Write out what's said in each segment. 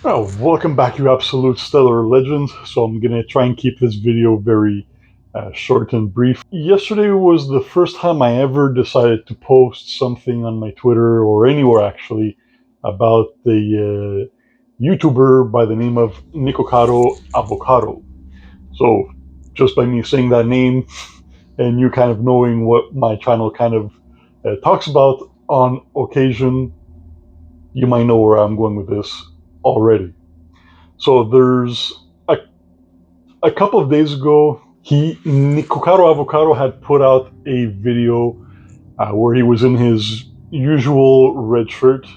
Oh, welcome back, you absolute stellar legends. So I'm gonna try and keep this video very short and brief. Yesterday was the first time I ever decided to post something on my Twitter or anywhere actually about the YouTuber by the name of Nikocado Avocado. So just by me saying that name and you kind of knowing what my channel kind of talks about on occasion, you might know where I'm going with this already. So there's a couple of days ago, Nikocado Avocado had put out a video where he was in his usual red shirt.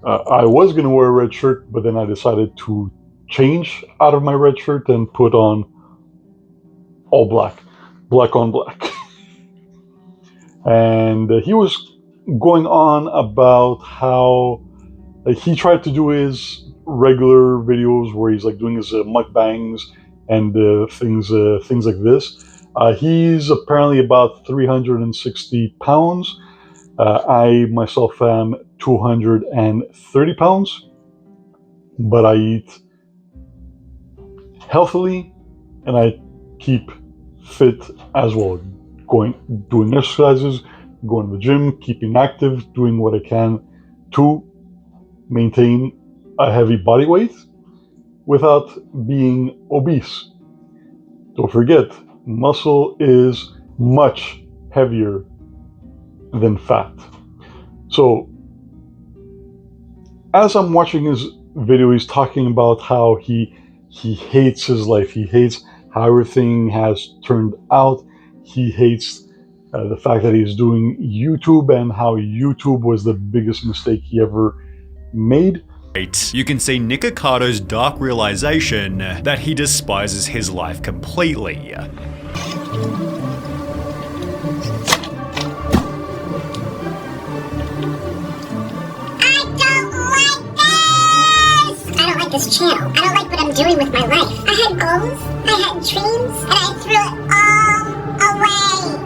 I was going to wear a red shirt, but then I decided to change out of my red shirt and put on all black, black on black. And he was going on about how he tried to do his regular videos where he's like doing his mukbangs and things like this. He's apparently about 360 pounds. I myself am 230 pounds, but I eat healthily and I keep fit as well. Doing exercises, going to the gym, keeping active, doing what I can to maintain a heavy body weight without being obese. Don't forget, muscle is much heavier than fat. So, as I'm watching his video, he's talking about how he hates his life. He hates how everything has turned out. He hates the fact that he's doing YouTube and how YouTube was the biggest mistake he ever made. You can see Nikocado's dark realization that he despises his life completely. I don't like this channel. I don't like what I'm doing with my life. I had goals, I had dreams, and I threw it all away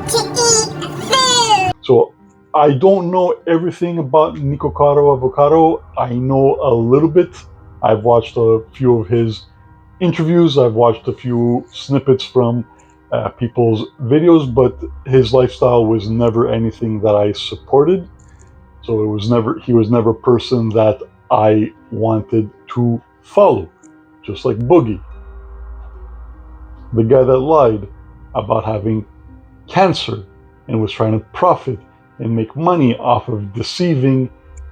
to eat food. So I don't know everything about Nikocado Avocado. I know a little bit. I've watched a few of his interviews. I've watched a few snippets from people's videos, but his lifestyle was never anything that I supported. So he was never a person that I wanted to follow. Just like Boogie, the guy that lied about having cancer and was trying to profit and make money off of deceiving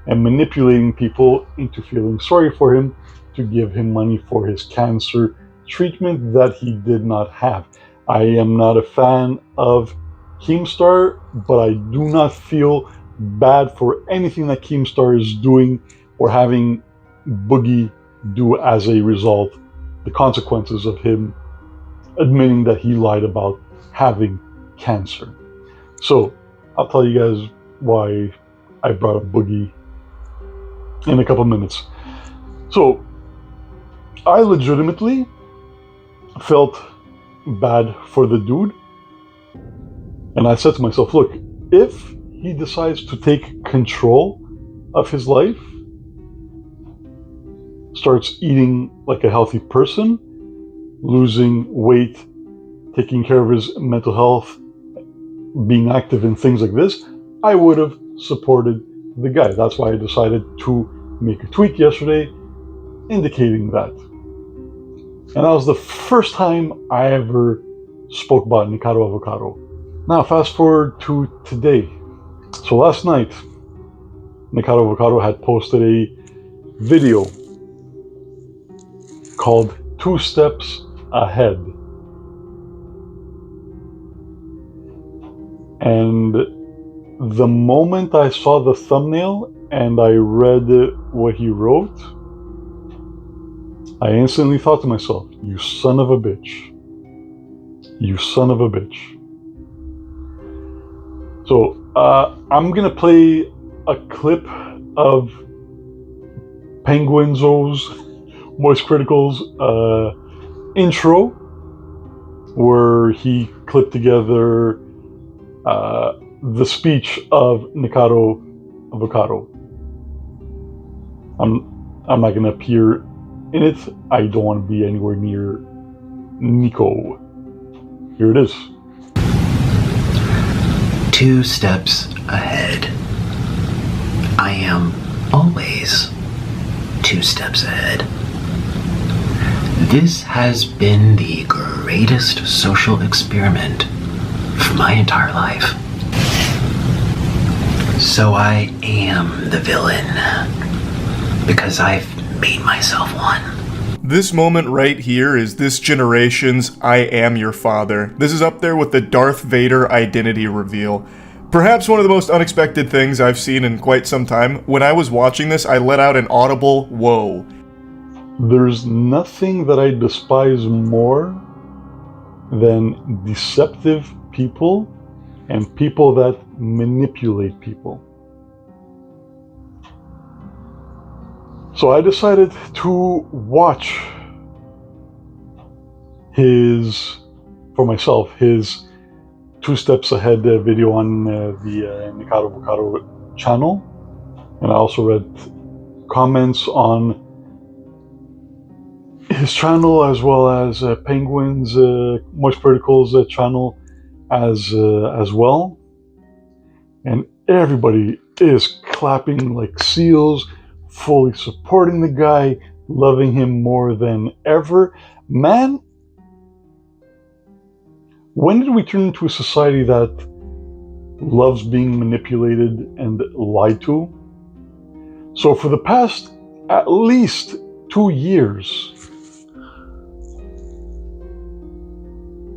and manipulating people into feeling sorry for him to give him money for his cancer treatment that he did not have. I am not a fan of Keemstar, but I do not feel bad for anything that Keemstar is doing or having Boogie do as a result, the consequences of him admitting that he lied about having cancer. So I'll tell you guys why I brought up Boogie in a couple minutes. So I legitimately felt bad for the dude. And I said to myself, look, if he decides to take control of his life, starts eating like a healthy person, losing weight, taking care of his mental health, being active in things like this, I would have supported the guy. That's why I decided to make a tweet yesterday indicating that. And that was the first time I ever spoke about Nikocado Avocado. Now fast forward to today. So last night, Nikocado Avocado had posted a video called 2 Steps Ahead. And the moment I saw the thumbnail and I read what he wrote, I instantly thought to myself, you son of a bitch. You son of a bitch. So I'm gonna play a clip of Penguinzo's Moist Critical's intro, where he clipped together the speech of Nikocado Avocado. I'm not going to appear in it, I don't want to be anywhere near Niko. Here it is. 2 steps ahead. I am always 2 steps ahead. This has been the greatest social experiment for my entire life. So I am the villain because I've made myself one. This moment right here is this generation's I Am Your Father. This is up there with the Darth Vader identity reveal. Perhaps one of the most unexpected things I've seen in quite some time. When I was watching this, I let out an audible whoa. There's nothing that I despise more than deceptive people and people that manipulate people. So I decided to watch for myself, his 2 steps ahead video on the Nikocado the Avocado channel. And I also read comments on his channel, as well as Penguin's Moist Vertical's channel as well. And everybody is clapping like seals, fully supporting the guy, loving him more than ever. Man, when did we turn into a society that loves being manipulated and lied to? So for the past at least 2 years,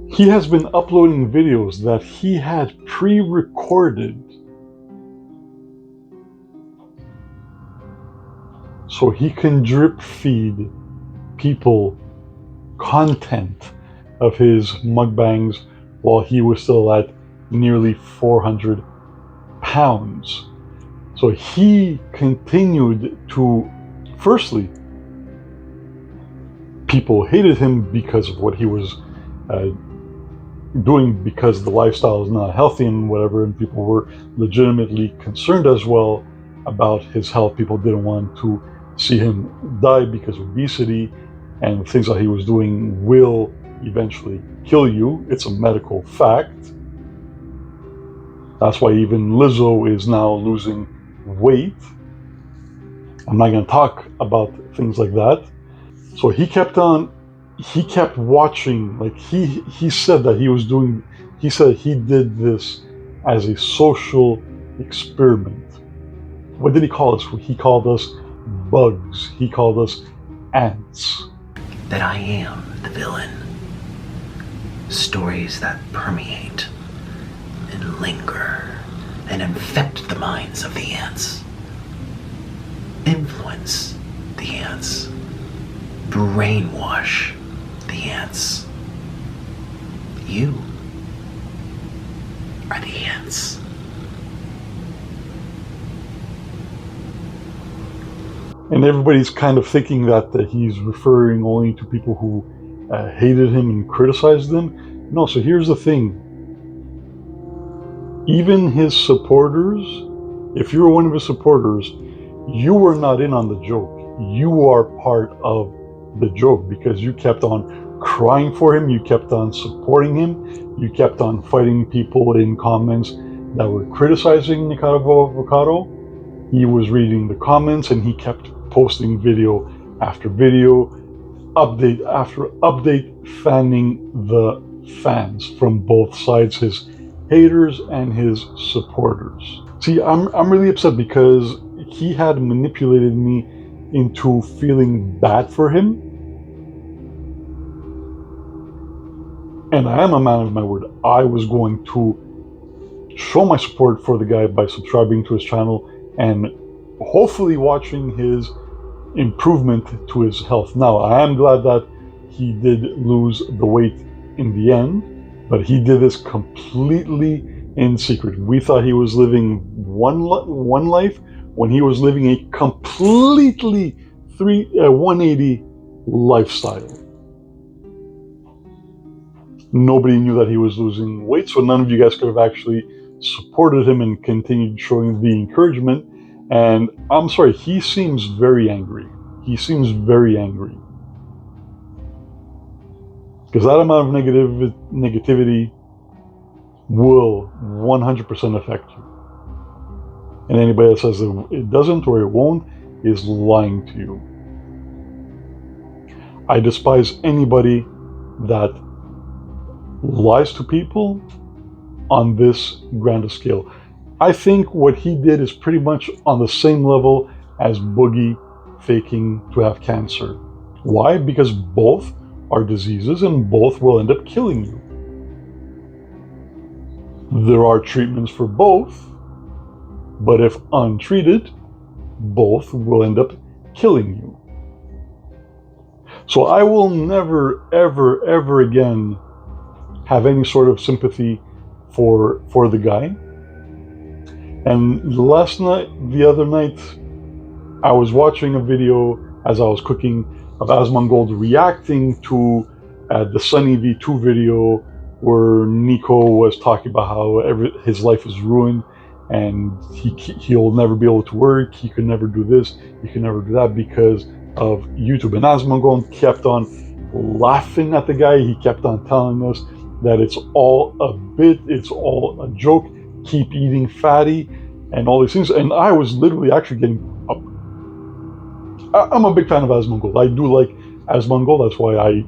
he has been uploading videos that he had pre-recorded so he can drip feed people content of his mukbangs while he was still at nearly 400 pounds. So he continued to, firstly, people hated him because of what he was doing, because the lifestyle is not healthy and whatever, and people were legitimately concerned as well about his health. People didn't want to see him die because of obesity, and things that he was doing will eventually kill you. It's a medical fact. That's why even Lizzo is now losing weight. I'm not going to talk about things like that. So he kept watching. Like he said that he said he did this as a social experiment. What did he call us? He called us bugs. He called us ants. That I am the villain. Stories that permeate and linger and infect the minds of the ants. Influence the ants. Brainwash the ants. You are the ants. And everybody's kind of thinking that he's referring only to people who hated him and criticized him. No, so here's the thing. Even his supporters, if you were one of his supporters, you were not in on the joke. You are part of the joke because you kept on crying for him, you kept on supporting him, you kept on fighting people in comments that were criticizing Nikocado the Avocado. He was reading the comments and he kept posting video after video, update after update, fanning the fans from both sides, his haters and his supporters. See, I'm really upset because he had manipulated me into feeling bad for him. And I am a man of my word. I was going to show my support for the guy by subscribing to his channel and hopefully watching his improvement to his health. Now, I am glad that he did lose the weight in the end, but he did this completely in secret. We thought he was living one life when he was living a completely 180 lifestyle. Nobody knew that he was losing weight, so none of you guys could have actually supported him and continued showing the encouragement. And I'm sorry, he seems very angry. he seems very angry. Because that amount of negativity will 100% affect you. And anybody that says that it doesn't or it won't is lying to you. I despise anybody that lies to people on this grand scale. I think what he did is pretty much on the same level as Boogie faking to have cancer. Why? Because both are diseases and both will end up killing you. There are treatments for both, but if untreated, both will end up killing you. So I will never, ever, ever again have any sort of sympathy for the guy. And the other night, I was watching a video as I was cooking of Asmongold reacting to the Sunny V2 video where Niko was talking about how his life is ruined and he'll never be able to work, he could never do this, he could never do that because of YouTube. And Asmongold kept on laughing at the guy. He kept on telling us that it's all a bit, it's all a joke, keep eating fatty, and all these things. And I was literally actually getting up. I'm a big fan of Asmongold. I do like Asmongold. That's why I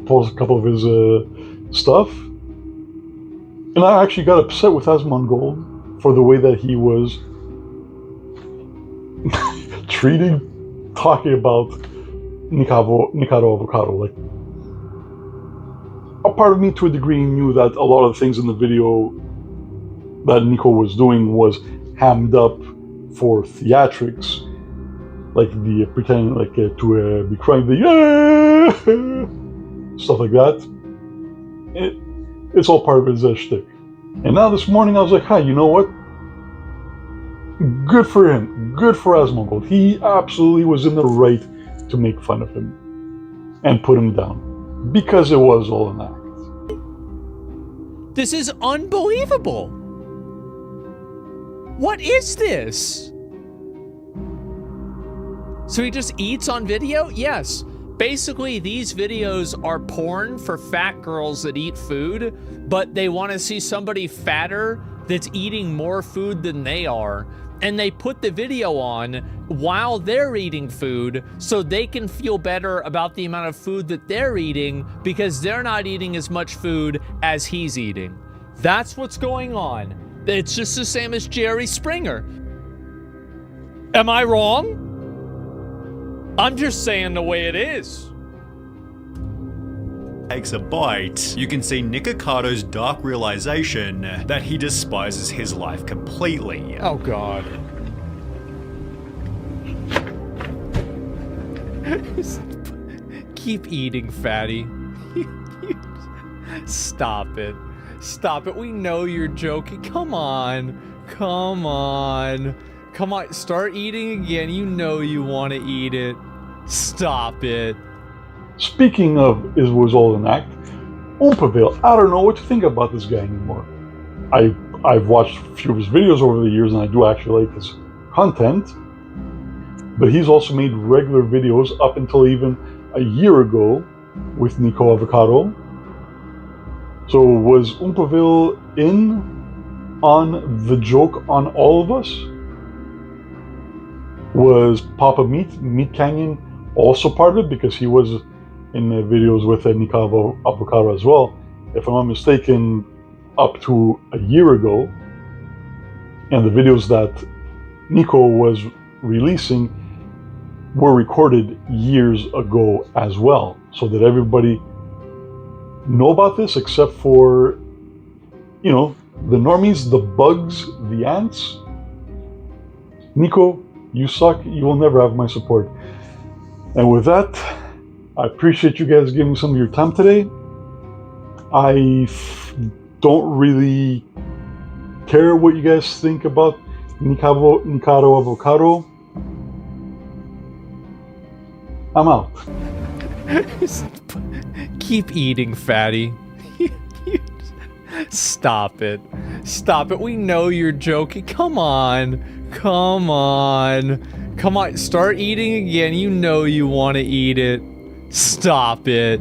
post a couple of his stuff. And I actually got upset with Asmongold for the way that he was talking about Nikocado Avocado. Like, a part of me to a degree knew that a lot of the things in the video that Niko was doing was hammed up for theatrics, like the pretending to be crying, the yeah stuff like that. It's all part of his shtick. And now this morning I was like, hi, you know what? Good for him. Good for Asmongold. He absolutely was in the right to make fun of him and put him down because it was all an act. This is unbelievable. What is this? So he just eats on video? Yes. Basically, these videos are porn for fat girls that eat food, but they want to see somebody fatter that's eating more food than they are, and they put the video on while they're eating food so they can feel better about the amount of food that they're eating because they're not eating as much food as he's eating. That's what's going on. It's just the same as Jerry Springer. Am I wrong? I'm just saying the way it is. Takes a bite, you can see Nikocado's dark realization that he despises his life completely. Oh God. Keep eating, fatty. Stop it. Stop it. We know you're joking. Come on. Come on. Come on. Start eating again. You know you want to eat it. Stop it. Speaking of it was all an act, Oompaville, I don't know what to think about this guy anymore. I've watched a few of his videos over the years and I do actually like his content, but he's also made regular videos up until even a year ago with Niko Avocado. So was Oompaville in on the joke on all of us? Was Papa Meat Canyon also part of it because he was in the videos with Nikocado Avocado as well, if I'm not mistaken, up to a year ago. And the videos that Niko was releasing were recorded years ago as well, so that everybody know about this except for, you know, the normies, the bugs, the ants. Niko, you suck. You will never have my support. And with that, I appreciate you guys giving some of your time today. I don't really care what you guys think about Nikocado Avocado. I'm out. Keep eating, fatty. Stop it. Stop it. We know you're joking. Come on. Come on. Come on. Start eating again. You know you want to eat it. Stop it.